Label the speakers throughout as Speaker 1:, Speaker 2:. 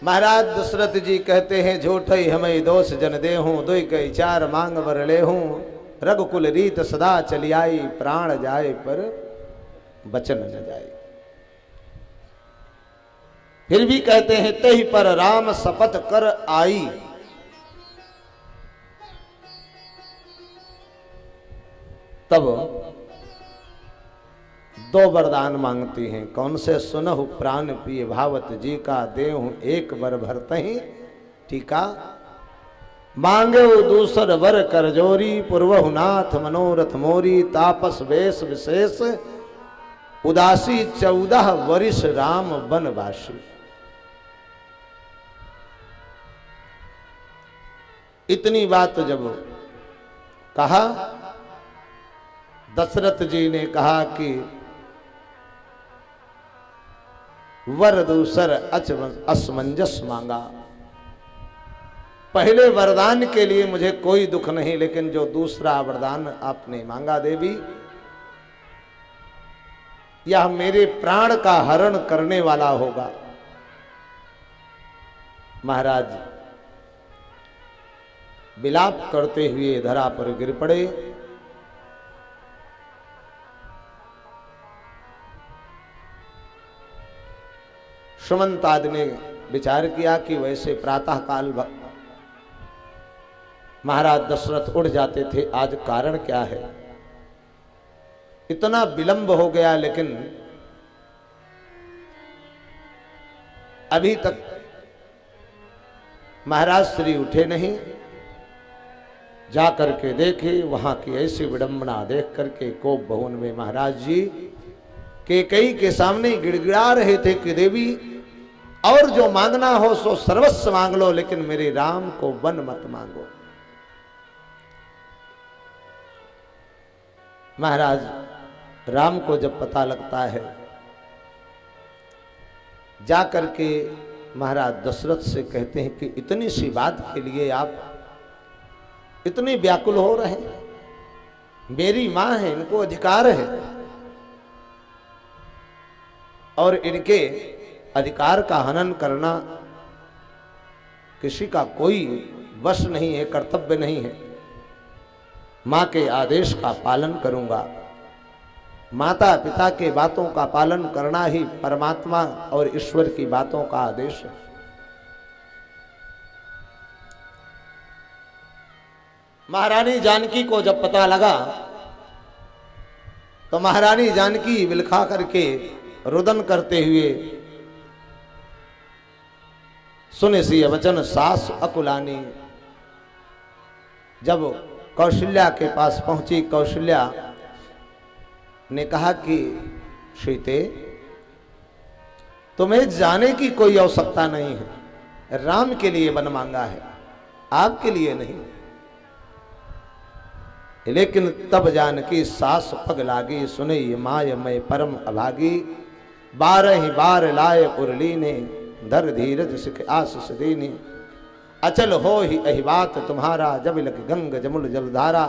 Speaker 1: महाराज दशरथ जी कहते हैं झूठ ही हमें दोष जन दे हूं दुई कई चार मांग बर ले हूं रघुकुल रीत सदा चली आई प्राण जाए पर बचन न जाए। फिर भी कहते हैं तही पर राम शपथ कर आई। तब दो वरदान मांगती हैं। कौन से? सुनहु प्राण प्रिय भावत जी का देहु एक वर भरतहि टीका मांगे दूसर वर कर जोरी पूर्वहु नाथ मनोरथ मोरी तापस वेश विशेष उदासी 14 वर्ष राम बनवासी। इतनी बात जब कहा दशरथ जी ने कहा कि वर दूसर असमंजस मांगा। पहले वरदान के लिए मुझे कोई दुख नहीं, लेकिन जो दूसरा वरदान आपने मांगा देवी, यह मेरे प्राण का हरण करने वाला होगा। महाराज विलाप करते हुए धरा पर गिर पड़े। सुमंत आदि ने विचार किया कि वैसे प्रातः काल महाराज दशरथ उठ जाते थे, आज कारण क्या है? इतना विलंब हो गया, लेकिन अभी तक महाराज श्री उठे नहीं। जाकर के देखे वहां की ऐसी विडंबना देख करके कोप भवन में महाराज जी कैकेयी के सामने गिड़गिड़ा रहे थे कि देवी और जो मांगना हो सो सर्वस्व मांग लो, लेकिन मेरे राम को वन मत मांगो। महाराज राम को जब पता लगता है, जाकर के महाराज दशरथ से कहते हैं कि इतनी सी बात के लिए आप इतने व्याकुल हो रहे हैं? मेरी मां है, इनको अधिकार है और इनके अधिकार का हनन करना किसी का कोई वश नहीं है, कर्तव्य नहीं है। मां के आदेश का पालन करूंगा। माता पिता के बातों का पालन करना ही परमात्मा और ईश्वर की बातों का आदेश है। महारानी जानकी को जब पता लगा तो महारानी जानकी विलखा करके रुदन करते हुए सुने सी वचन सास अकुलानी। जब कौशल्या के पास पहुंची, कौशल्या ने कहा कि सीते तुम्हें जाने की कोई आवश्यकता नहीं है, राम के लिए वन मांगा है, आपके लिए नहीं। लेकिन तब जानकी सास पग लागी, सुने माय मैं परम अभागी। 12 बार लाए उरली ने धर धीरज सिख आशीष दीनी। अचल हो ही अहि बात तुम्हारा जब लग गंग जमुल जलधारा।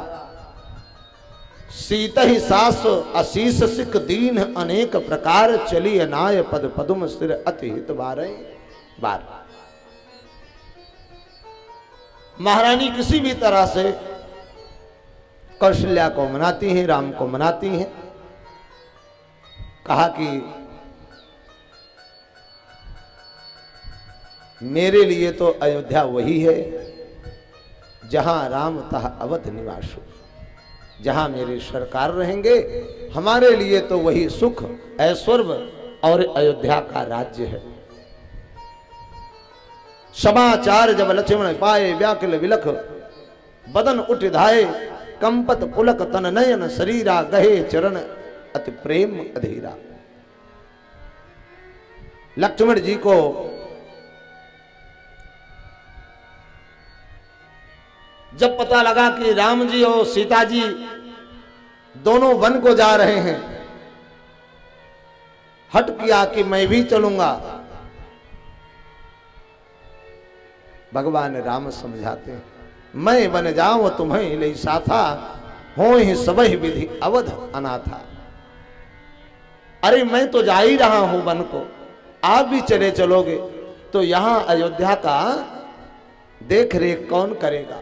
Speaker 1: सीत ही सास आशीष सिख दीन अनेक प्रकार चली अनाय पद पदुम सिर अति हित बार। महारानी किसी भी तरह से कौशल्या को मनाती हैं, राम को मनाती हैं। कहा कि मेरे लिए तो अयोध्या वही है जहां राम तह अवध निवासु, जहां मेरे सरकार रहेंगे, हमारे लिए तो वही सुख ऐश्वर्य और अयोध्या का राज्य है। समाचार जब लक्ष्मण पाए व्याकुल विलख बदन उठ धाये। कंपत पुलक तन नयन शरीरा गहे चरण अति प्रेम अधीरा। लक्ष्मण जी को जब पता लगा कि राम जी और सीता जी दोनों वन को जा रहे हैं, हट किया कि मैं भी चलूंगा। भगवान राम समझाते हैं, मैं वन जाऊं तुम्हें ले साथा, हो ही सबहि विधि अवध अनाथा। अरे मैं तो जा ही रहा हूं वन को, आप भी चले चलोगे तो यहां अयोध्या का देख रेख कौन करेगा?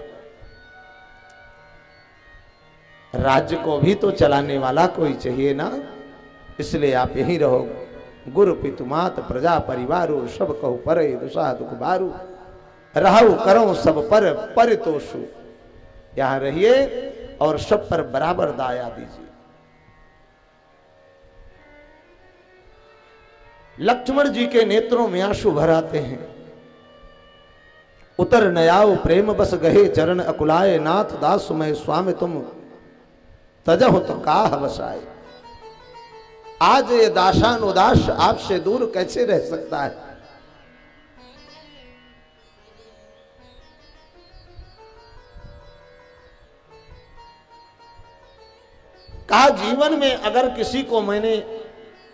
Speaker 1: राज्य को भी तो चलाने वाला कोई चाहिए ना। इसलिए आप यहीं रहो। गुरु पितु मात प्रजा परिवारो सब कहु परे दुसा दुख बारू रहु करो सब पर परितोषु। यहां रहिए और सब पर बराबर दाया दीजिए। लक्ष्मण जी के नेत्रों में आंसू भर आते हैं। उतर नयाओ प्रेम बस गहे चरण अकुलाए नाथ दास मैं स्वामी तुम तजह तो काह बसाए। आज ये दासान उदास आपसे दूर कैसे रह सकता है? कहा जीवन में अगर किसी को मैंने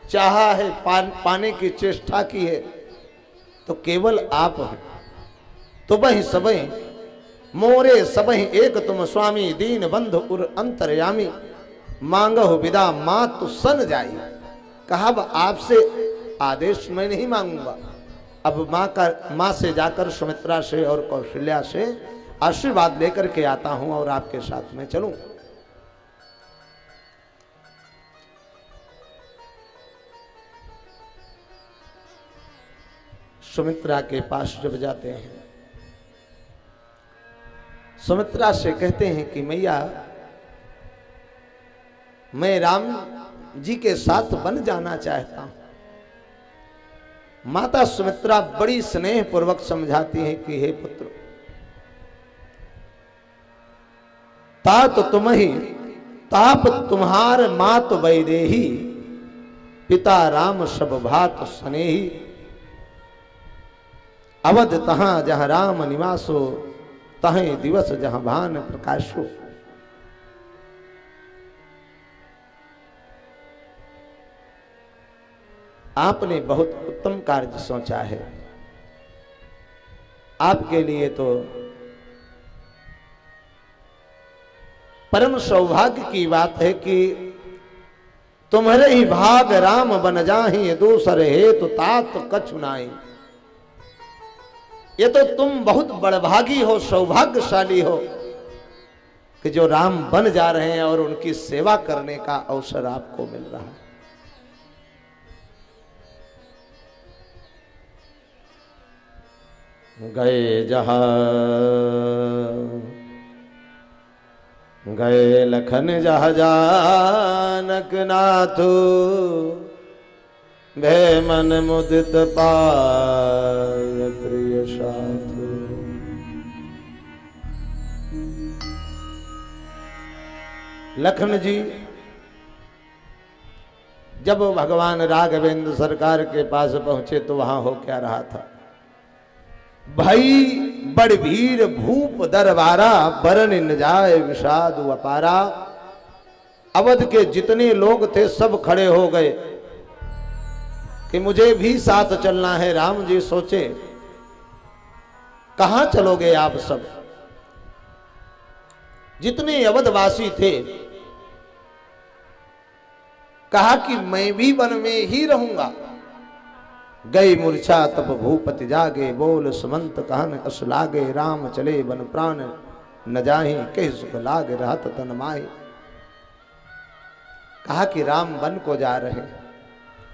Speaker 1: चाहा है, पाने की चेष्टा की है, तो केवल आप हैं। तो वही सबही मोरे सबही एक तुम स्वामी दीन बंधु उर अंतर्यामी मांगो विदा मातु सन जाई। कहा अब आपसे आदेश मैं नहीं मांगूंगा। अब मां से जाकर सुमित्रा से और कौशल्या से आशीर्वाद लेकर के आता हूं और आपके साथ में चलूं। सुमित्रा के पास जब जाते हैं, सुमित्रा से कहते हैं कि मैया मैं राम जी के साथ बन जाना चाहता हूं। माता सुमित्रा बड़ी स्नेह पूर्वक समझाती हैं कि हे पुत्र, तात तुम ही ताप तुम्हार मात वैदेही पिता राम सब भात स्नेही। अवध तहां जहां राम निवासो तहें दिवस जहां भान प्रकाशो। आपने बहुत उत्तम कार्य सोचा है। आपके लिए तो परम सौभाग्य की बात है कि तुम्हारे ही भाग राम बन जाहि दूसरे हे तो तात कछु नाई। ये तो तुम बहुत बड़भागी हो, सौभाग्यशाली हो कि जो राम बन जा रहे हैं और उनकी सेवा करने का अवसर आपको मिल रहा है। गए जहां गए लखन जहाँ जानक नाथु भय मन मुदित पाय प्रिय साधु। लखन जी जब भगवान राघवेंद्र सरकार के पास पहुंचे तो वहां हो क्या रहा था? भाई बड़ भीर भूप दरबारा बरन न जाए विषाद अपारा। अवध के जितने लोग थे सब खड़े हो गए कि मुझे भी साथ चलना है। राम जी सोचे कहां चलोगे आप सब? जितने अवधवासी थे कहा कि मैं भी वन में ही रहूंगा। गई मूर्छा तप भूपति जागे बोल सुमंत कहन अस लागे। राम चले बन प्राण न जाहि कह सुख लागे रहत तन माहि। कहा कि राम वन को जा रहे हैं,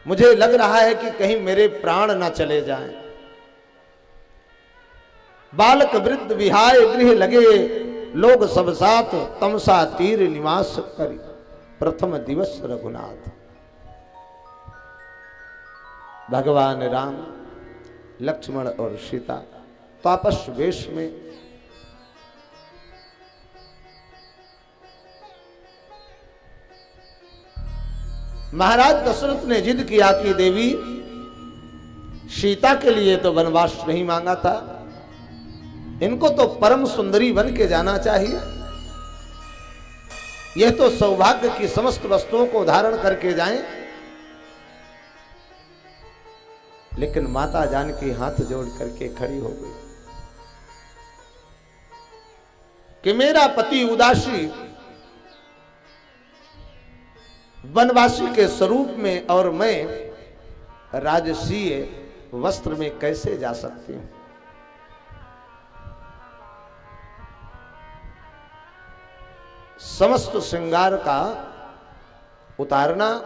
Speaker 1: मुझे लग रहा है कि कहीं मेरे प्राण न चले जाएं। बालक वृद्ध विहाय गृह लगे लोग सब साथ तमसा तीर निवास करी प्रथम दिवस रघुनाथ। भगवान राम लक्ष्मण और सीता तापस वेश में महाराज दशरथ ने जिद किया कि देवी सीता के लिए तो वनवास नहीं मांगा था, इनको तो परम सुंदरी बन के जाना चाहिए। यह तो सौभाग्य की समस्त वस्तुओं को धारण करके जाएं। लेकिन माता जानकी हाथ जोड़ करके खड़ी हो गई कि मेरा पति उदासी वनवासी के स्वरूप में और मैं राजसीय वस्त्र में कैसे जा सकती हूं। समस्त श्रृंगार का उतारना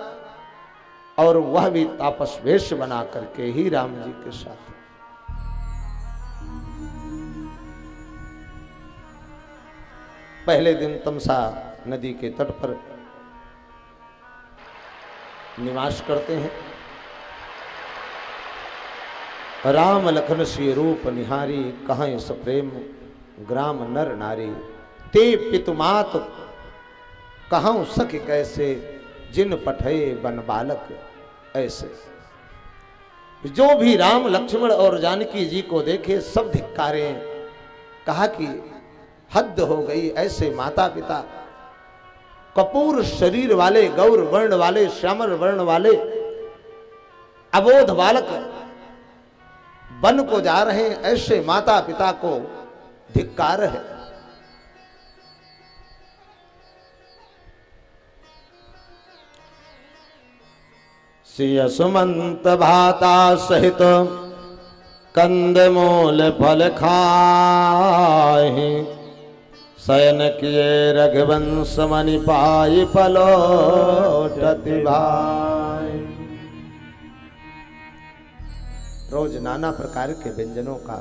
Speaker 1: और वह भी तापस वेश बना करके ही राम जी के साथ। पहले दिन तमसा नदी के तट पर निवास करते हैं। राम लखन सिय रूप निहारी, कहाँ स प्रेम ग्राम नर नारी। ते पितुमात कहाँ सख कैसे, जिन पठे बन बालक ऐसे। जो भी राम लक्ष्मण और जानकी जी को देखे सब धिक्कारे। कहा कि हद हो गई, ऐसे माता पिता कपूर शरीर वाले, गौर वर्ण वाले, श्यामल वर्ण वाले अबोध बालक वन को जा रहे हैं, ऐसे माता पिता को धिक्कार है। सिय सुमंत भाता सहित कंदमूल फल खाहि। शयन किए रघुवंश मणि पाई, पलोटति भाई। रोज नाना प्रकार के व्यंजनों का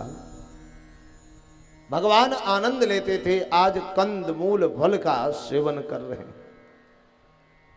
Speaker 1: भगवान आनंद लेते थे। आज कंद मूल फल का सेवन कर रहे हैं।